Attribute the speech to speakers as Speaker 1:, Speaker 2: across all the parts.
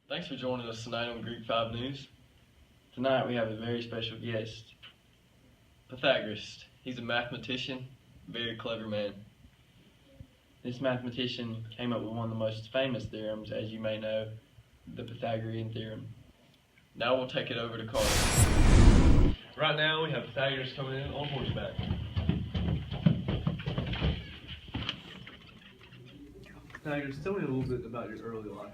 Speaker 1: Thanks for joining us tonight on Greek 5 News. Tonight we have a very special guest, Pythagoras. He's a mathematician, very clever man. This mathematician came up with one of the most famous theorems, as you may know, the Pythagorean theorem. Now we'll take it over to Carter. Right now we have Pythagoras coming in on horseback.
Speaker 2: Pythagoras, tell me a little bit about your early life.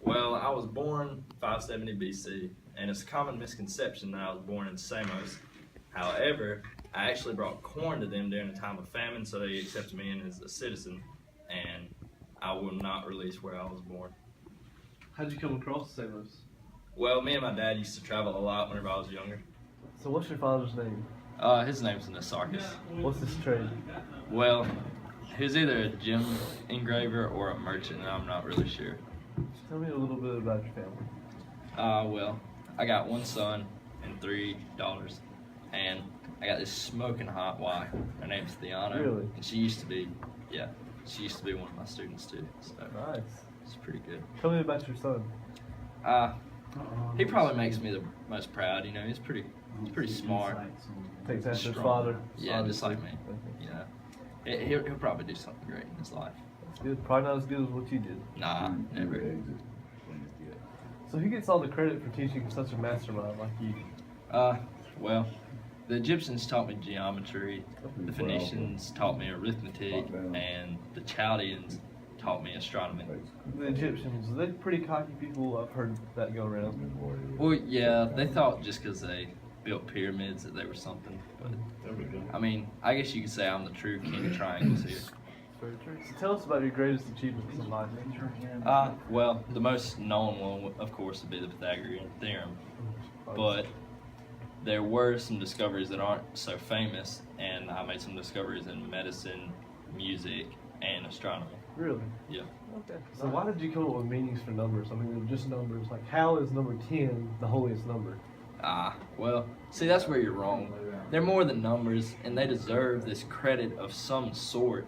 Speaker 3: Well, I was born 570 BC, and it's a common misconception that I was born in Samos. However, I actually brought corn to them during a time of famine, so they accepted me in as a citizen, and I will not release where I was born.
Speaker 2: How'd you come across Samos?
Speaker 3: Well, me and my dad used to travel a lot whenever I was younger.
Speaker 2: So what's your father's name?
Speaker 3: His name's Hchs.
Speaker 2: What's his trade?
Speaker 3: Well, he was either a gem engraver or a merchant, and I'm not really sure.
Speaker 2: Tell me a little bit about your family.
Speaker 3: Well, I got one son and 3 daughters, and I got this smoking hot wife. Her name's Theana.
Speaker 2: Really?
Speaker 3: And she used to be one of my students too. So
Speaker 2: Nice.
Speaker 3: it's pretty good.
Speaker 2: Tell me about your son.
Speaker 3: He probably makes me the most proud. You know, he's pretty smart.
Speaker 2: Takes after his
Speaker 3: Strong.
Speaker 2: father.
Speaker 3: Yeah, just
Speaker 2: obviously.
Speaker 3: like me. You know, he'll probably do something great in his life.
Speaker 2: That's good. Probably not as good as what you did.
Speaker 3: Nah, never.
Speaker 2: So who gets all the credit for teaching such a mastermind like you?
Speaker 3: Well, the Egyptians taught me geometry, the Phoenicians taught me arithmetic, and the Chaldeans taught me astronomy.
Speaker 2: The Egyptians, are they pretty cocky people? I've heard that go around.
Speaker 3: Well, yeah, they thought just because they built pyramids that they were something. But I mean, I guess you could say I'm the true king of triangles here.
Speaker 2: Very true. So tell us about your greatest achievements in life.
Speaker 3: Well, the most known one, of course, would be the Pythagorean theorem. But there were some discoveries that aren't so famous, and I made some discoveries in medicine, music, and astronomy.
Speaker 2: Really?
Speaker 3: Yeah.
Speaker 2: Okay. So why did you come up with meanings for numbers? I mean, they're just numbers. Like, how is number 10 the holiest number?
Speaker 3: Well, see, that's where you're wrong. They're more than numbers, and they deserve this credit of some sort.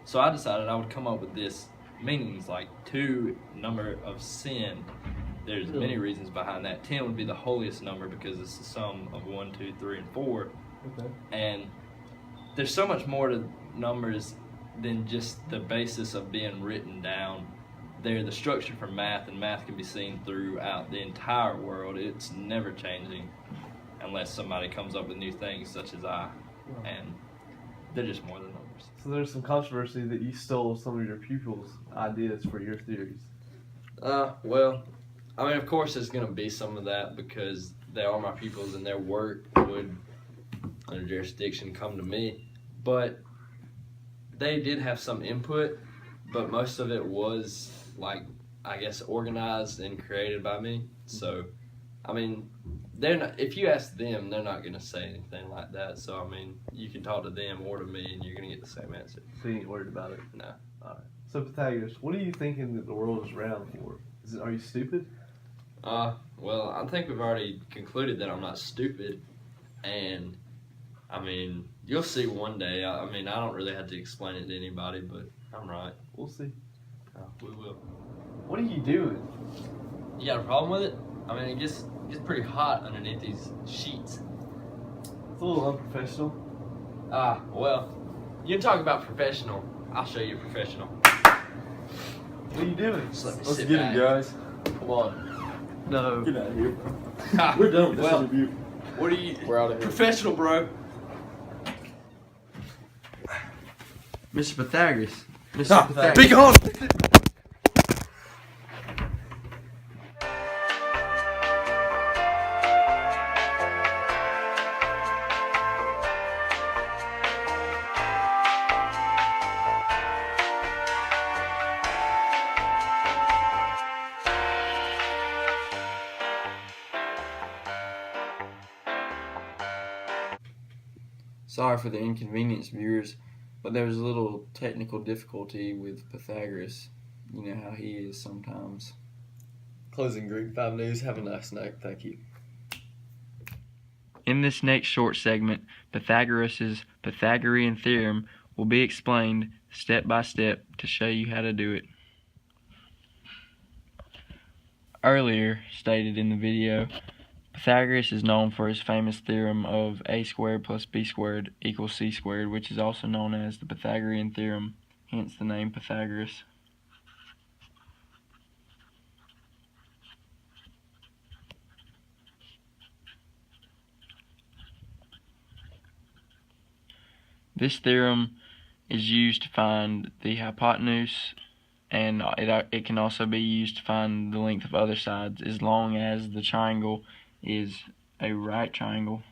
Speaker 3: So I decided I would come up with this meanings, like 2, number of sin. There's many reasons behind that. 10 would be the holiest number because it's the sum of 1, 2, 3, and 4.
Speaker 2: Okay.
Speaker 3: And there's so much more to numbers than just the basis of being written down. They're the structure for math, and math can be seen throughout the entire world. It's never changing unless somebody comes up with new things such as I. And they're just more than numbers.
Speaker 2: So there's some controversy that you stole some of your pupils' ideas for your theories.
Speaker 3: Well, I mean, of course there's going to be some of that because they are my pupils and their work would, under jurisdiction, come to me. But they did have some input, but most of it was, like, I guess, organized and created by me. So, I mean, they're not, if you ask them, they're not going to say anything like that. So, I mean, you can talk to them or to me and you're going to get the same answer.
Speaker 2: So you ain't worried about it?
Speaker 3: No.
Speaker 2: Alright. So Pythagoras, what are you thinking that the world is round for? Are you stupid?
Speaker 3: Well, I think we've already concluded that I'm not stupid. And, I mean, you'll see one day. I mean, I don't really have to explain it to anybody, but I'm right.
Speaker 2: We'll see.
Speaker 3: We will.
Speaker 2: What are you doing?
Speaker 3: You got a problem with it? I mean, it gets pretty hot underneath these sheets.
Speaker 2: It's a little unprofessional.
Speaker 3: Well, you can talk about professional. I'll show you professional.
Speaker 2: What are you doing?
Speaker 3: Just let me
Speaker 1: Let's
Speaker 3: sit
Speaker 1: get
Speaker 3: back.
Speaker 1: it, guys.
Speaker 3: Come on.
Speaker 2: No.
Speaker 1: Get out of here. We're done with this
Speaker 3: Well,
Speaker 1: interview.
Speaker 3: What are you?
Speaker 1: We're out of here.
Speaker 3: Professional, bro.
Speaker 1: Mr. Pythagoras. Mr. Pythagoras.
Speaker 2: Be gone!
Speaker 1: Sorry for the inconvenience, viewers, but there was a little technical difficulty with Pythagoras. You know how he is sometimes. Closing Greek 5 News. Have a nice night. Thank you. In this next short segment, Pythagoras' Pythagorean theorem will be explained step by step to show you how to do it. earlier stated in the video, Pythagoras is known for his famous theorem of a squared plus b squared equals c squared, which is also known as the Pythagorean theorem, hence the name Pythagoras. This theorem is used to find the hypotenuse, and it can also be used to find the length of other sides as long as the triangle is a right triangle.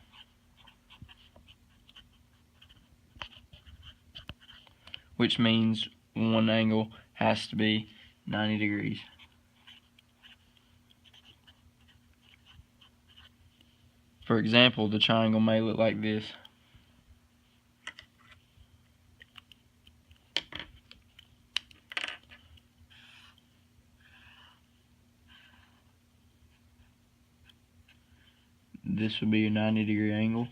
Speaker 1: Which means one angle has to be 90 degrees. For example, the triangle may look like this. This would be a 90-degree angle.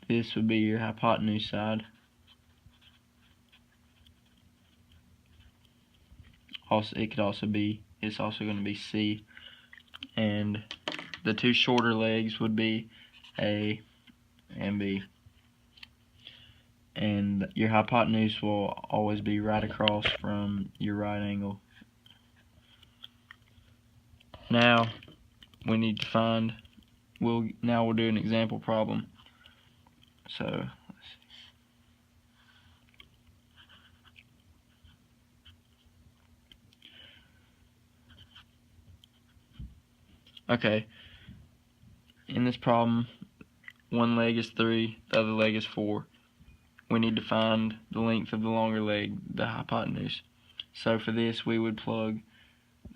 Speaker 1: This would be your hypotenuse side. Also, it's also going to be C. And the two shorter legs would be A and B. And your hypotenuse will always be right across from your right angle. Now we need to find, we'll do an example problem. So let's see. Okay, in this problem, one leg is 3, the other leg is 4. We need to find the length of the longer leg, the hypotenuse. So for this, we would plug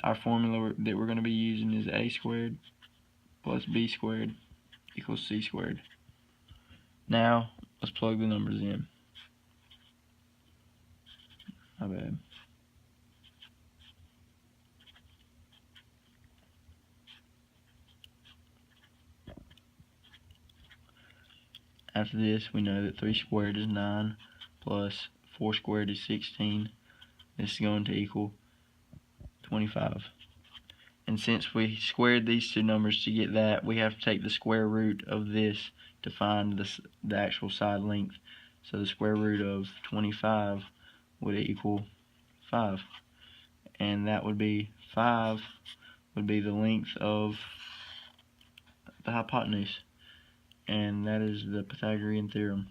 Speaker 1: our formula that we're going to be using is a squared plus b squared equals c squared. Now, let's plug the numbers in. My bad. After this, we know that 3 squared is 9 plus 4 squared is 16. This is going to equal 25. And since we squared these two numbers to get that, we have to take the square root of this to find the actual side length. So the square root of 25 would equal 5. And that would be 5 would be the length of the hypotenuse. And that is the Pythagorean theorem.